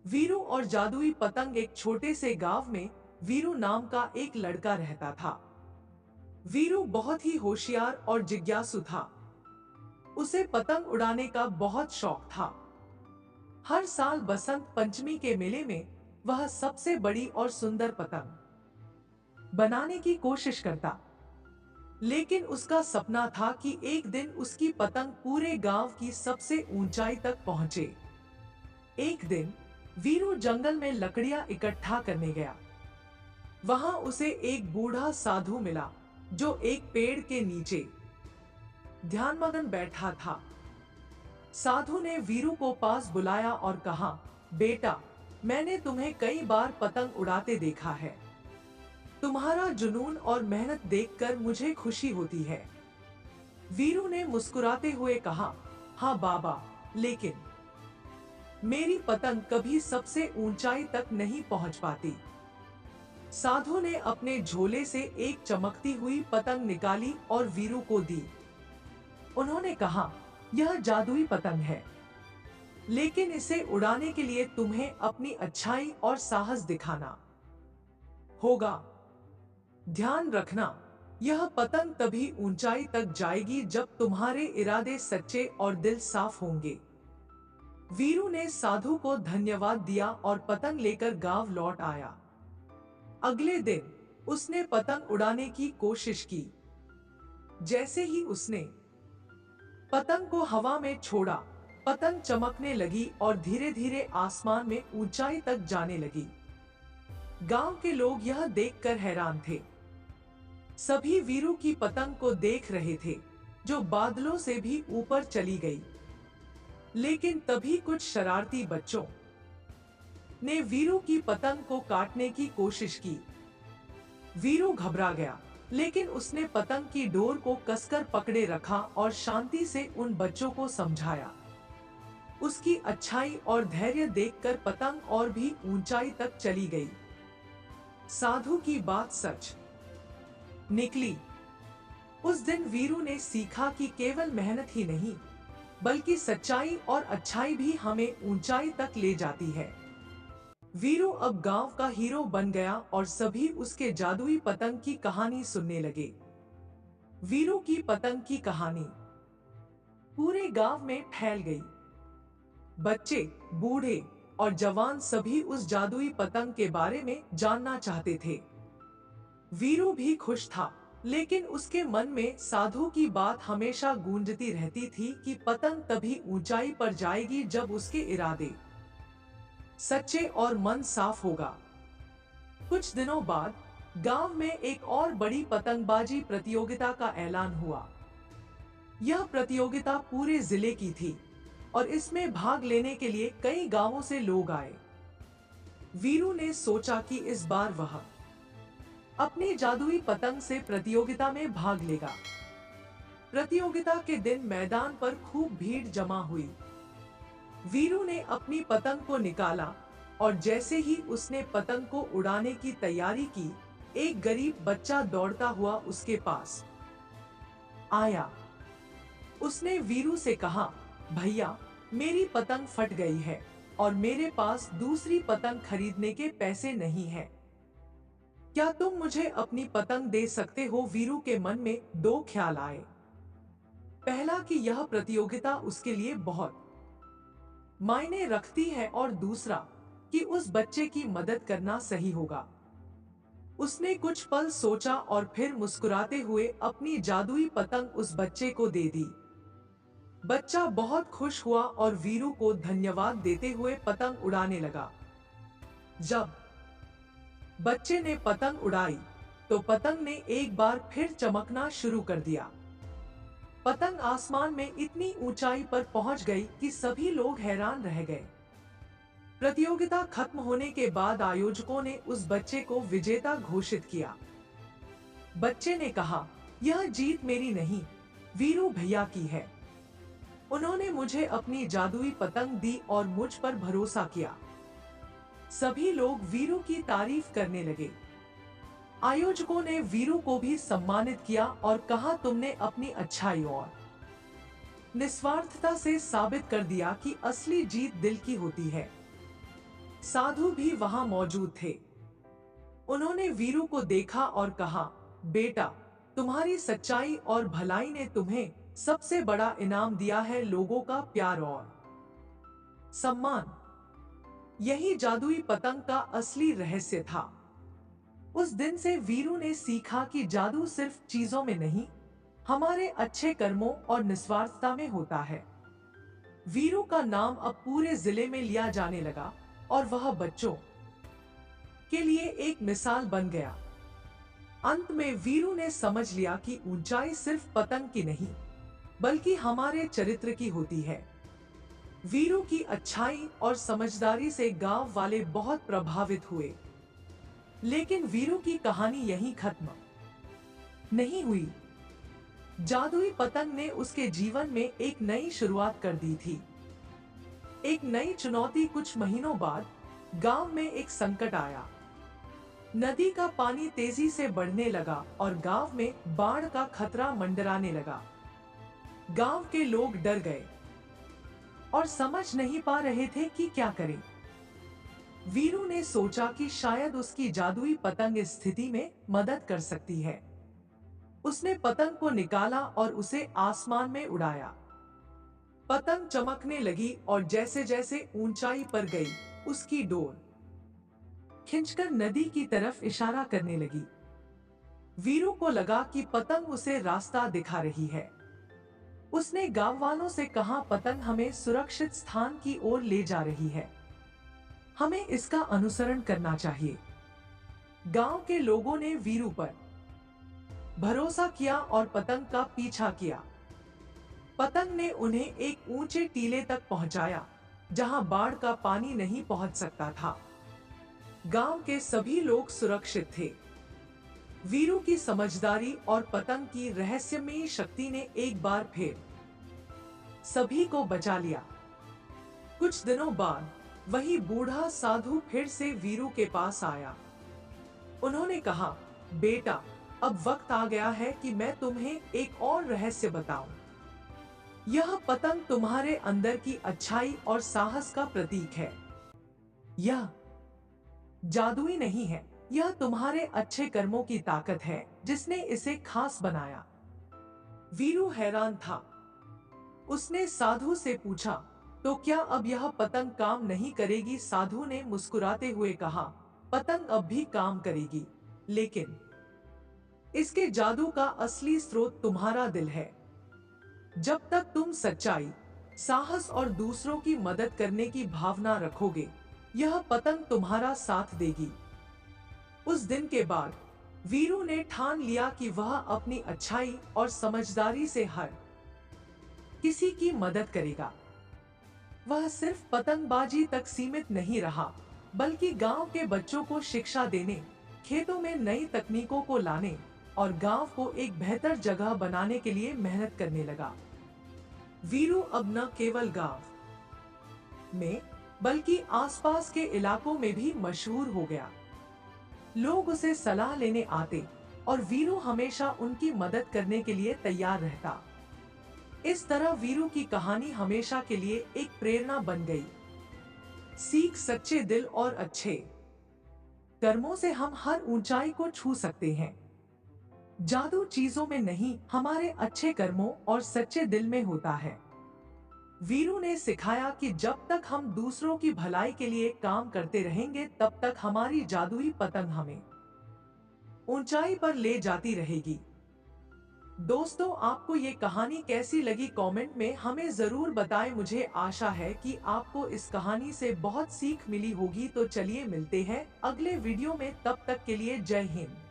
वीरू और जादुई पतंग। एक छोटे से गांव में वीरू नाम का एक लड़का रहता था। वीरू बहुत ही होशियार और जिज्ञासु था। उसे पतंग उड़ाने का बहुत शौक था। हर साल बसंत पंचमी के मेले में वह सबसे बड़ी और सुंदर पतंग बनाने की कोशिश करता। लेकिन उसका सपना था कि एक दिन उसकी पतंग पूरे गांव की सबसे ऊंचाई तक पहुंचे। एक दिन वीरू जंगल में लकड़ियां इकट्ठा करने गया। वहां उसे एक बूढ़ा साधु मिला जो एक पेड़ के नीचे ध्यानमग्न बैठा था। साधु ने वीरू को पास बुलाया और कहा, बेटा, मैंने तुम्हें कई बार पतंग उड़ाते देखा है। तुम्हारा जुनून और मेहनत देखकर मुझे खुशी होती है। वीरू ने मुस्कुराते हुए कहा, हाँ बाबा, लेकिन मेरी पतंग कभी सबसे ऊंचाई तक नहीं पहुंच पाती। साधु ने अपने झोले से एक चमकती हुई पतंग निकाली और वीरू को दी। उन्होंने कहा, यह जादुई पतंग है, लेकिन इसे उड़ाने के लिए तुम्हें अपनी अच्छाई और साहस दिखाना होगा। ध्यान रखना, यह पतंग तभी ऊंचाई तक जाएगी जब तुम्हारे इरादे सच्चे और दिल साफ होंगे। वीरू ने साधु को धन्यवाद दिया और पतंग लेकर गांव लौट आया। अगले दिन उसने पतंग उड़ाने की कोशिश की। जैसे ही उसने पतंग को हवा में छोड़ा, पतंग चमकने लगी और धीरे धीरे आसमान में ऊंचाई तक जाने लगी। गांव के लोग यह देखकर हैरान थे। सभी वीरू की पतंग को देख रहे थे, जो बादलों से भी ऊपर चली गई। लेकिन तभी कुछ शरारती बच्चों ने वीरू की पतंग को काटने की कोशिश की। वीरू घबरा गया, लेकिन उसने पतंग की डोर को कसकर पकड़े रखा और शांति से उन बच्चों को समझाया। उसकी अच्छाई और धैर्य देखकर पतंग और भी ऊंचाई तक चली गई। साधु की बात सच निकली। उस दिन वीरू ने सीखा कि केवल मेहनत ही नहीं, बल्कि सच्चाई और अच्छाई भी हमें ऊंचाई तक ले जाती है। वीरू अब गांव का हीरो बन गया और सभी उसके जादुई पतंग की कहानी सुनने लगे। वीरू की पतंग की कहानी पूरे गांव में फैल गई। बच्चे, बूढ़े और जवान सभी उस जादुई पतंग के बारे में जानना चाहते थे। वीरू भी खुश था, लेकिन उसके मन में साधु की बात हमेशा गूंजती रहती थी कि पतंग तभी ऊंचाई पर जाएगी जब उसके इरादे सच्चे और मन साफ होगा। कुछ दिनों बाद गांव में एक और बड़ी पतंगबाजी प्रतियोगिता का ऐलान हुआ। यह प्रतियोगिता पूरे जिले की थी और इसमें भाग लेने के लिए कई गांवों से लोग आए। वीरू ने सोचा कि इस बार वह अपनी जादुई पतंग से प्रतियोगिता में भाग लेगा। प्रतियोगिता के दिन मैदान पर खूब भीड़ जमा हुई। वीरू ने अपनी पतंग को निकाला और जैसे ही उसने पतंग को उड़ाने की तैयारी की, एक गरीब बच्चा दौड़ता हुआ उसके पास आया। उसने वीरू से कहा, भैया, मेरी पतंग फट गई है और मेरे पास दूसरी पतंग खरीदने के पैसे नहीं हैं। क्या तुम मुझे अपनी पतंग दे सकते हो? वीरू के मन में दो ख्याल आए। पहला कि यह प्रतियोगिता उसके लिए बहुत मायने रखती है और दूसरा कि उस बच्चे की मदद करना सही होगा। उसने कुछ पल सोचा और फिर मुस्कुराते हुए अपनी जादुई पतंग उस बच्चे को दे दी। बच्चा बहुत खुश हुआ और वीरू को धन्यवाद देते हुए पतंग उड़ाने लगा। जब बच्चे ने पतंग उड़ाई तो पतंग ने एक बार फिर चमकना शुरू कर दिया। पतंग आसमान में इतनी ऊंचाई पर पहुंच गई कि सभी लोग हैरान रह गए। प्रतियोगिता खत्म होने के बाद आयोजकों ने उस बच्चे को विजेता घोषित किया। बच्चे ने कहा, यह जीत मेरी नहीं, वीरू भैया की है। उन्होंने मुझे अपनी जादुई पतंग दी और मुझ पर भरोसा किया। सभी लोग वीरू की तारीफ करने लगे। आयोजकों ने वीरू को भी सम्मानित किया और कहा, तुमने अपनी अच्छाई और निस्वार्थता से साबित कर दिया कि असली जीत दिल की होती है। साधु भी वहां मौजूद थे। उन्होंने वीरू को देखा और कहा, बेटा, तुम्हारी सच्चाई और भलाई ने तुम्हें सबसे बड़ा इनाम दिया है, लोगों का प्यार और सम्मान। यही जादुई पतंग का असली रहस्य था। उस दिन से वीरू ने सीखा कि जादू सिर्फ चीजों में नहीं, हमारे अच्छे कर्मों और निस्वार्थता में होता है। वीरू का नाम अब पूरे जिले में लिया जाने लगा और वह बच्चों के लिए एक मिसाल बन गया। अंत में वीरू ने समझ लिया कि ऊंचाई सिर्फ पतंग की नहीं, बल्कि हमारे चरित्र की होती है। वीरू की अच्छाई और समझदारी से गांव वाले बहुत प्रभावित हुए। लेकिन वीरू की कहानी यहीं खत्म नहीं हुई। जादुई पतंग ने उसके जीवन में एक नई शुरुआत कर दी थी। एक नई चुनौती। कुछ महीनों बाद गांव में एक संकट आया। नदी का पानी तेजी से बढ़ने लगा और गांव में बाढ़ का खतरा मंडराने लगा। गांव के लोग डर गए और समझ नहीं पा रहे थे कि क्या करें। वीरू ने सोचा कि शायद उसकी जादुई पतंग इस स्थिति में मदद कर सकती है। उसने पतंग को निकाला और उसे आसमान में उड़ाया। पतंग चमकने लगी और जैसे जैसे ऊंचाई पर गई, उसकी डोर खींचकर नदी की तरफ इशारा करने लगी। वीरू को लगा कि पतंग उसे रास्ता दिखा रही है। उसने गांव वालों से कहा, पतंग हमें सुरक्षित स्थान की ओर ले जा रही है, हमें इसका अनुसरण करना चाहिए। गांव के लोगों ने वीरू पर भरोसा किया और पतंग का पीछा किया। पतंग ने उन्हें एक ऊंचे टीले तक पहुंचाया, जहां बाढ़ का पानी नहीं पहुंच सकता था। गांव के सभी लोग सुरक्षित थे। वीरू की समझदारी और पतंग की रहस्यमयी शक्ति ने एक बार फिर सभी को बचा लिया। कुछ दिनों बाद वही बूढ़ा साधु फिर से वीरू के पास आया। उन्होंने कहा, बेटा, अब वक्त आ गया है कि मैं तुम्हें एक और रहस्य बताऊं। यह पतंग तुम्हारे अंदर की अच्छाई और साहस का प्रतीक है। यह जादुई नहीं है, यह तुम्हारे अच्छे कर्मों की ताकत है जिसने इसे खास बनाया। वीरू हैरान था। उसने साधु से पूछा, तो क्या अब यह पतंग काम नहीं करेगी? साधु ने मुस्कुराते हुए कहा, पतंग अब भी काम करेगी, लेकिन इसके जादू का असली स्रोत तुम्हारा दिल है। जब तक तुम सच्चाई, साहस और दूसरों की मदद करने की भावना रखोगे, यह पतंग तुम्हारा साथ देगी। उस दिन के बाद वीरू ने ठान लिया कि वह अपनी अच्छाई और समझदारी से हर किसी की मदद करेगा। वह सिर्फ पतंगबाजी तक सीमित नहीं रहा, बल्कि गांव के बच्चों को शिक्षा देने, खेतों में नई तकनीकों को लाने और गांव को एक बेहतर जगह बनाने के लिए मेहनत करने लगा। वीरू अब न केवल गांव में, बल्कि आसपास के इलाकों में भी मशहूर हो गया। लोग उसे सलाह लेने आते और वीरू हमेशा उनकी मदद करने के लिए तैयार रहता। इस तरह वीरू की कहानी हमेशा के लिए एक प्रेरणा बन गई। सीख, सच्चे दिल और अच्छे कर्मों से हम हर ऊंचाई को छू सकते हैं। जादू चीजों में नहीं, हमारे अच्छे कर्मों और सच्चे दिल में होता है। वीरू ने सिखाया कि जब तक हम दूसरों की भलाई के लिए काम करते रहेंगे, तब तक हमारी जादुई पतंग हमें ऊंचाई पर ले जाती रहेगी। दोस्तों, आपको ये कहानी कैसी लगी? कमेंट में हमें जरूर बताएं। मुझे आशा है कि आपको इस कहानी से बहुत सीख मिली होगी। तो चलिए मिलते हैं अगले वीडियो में, तब तक के लिए जय हिंद।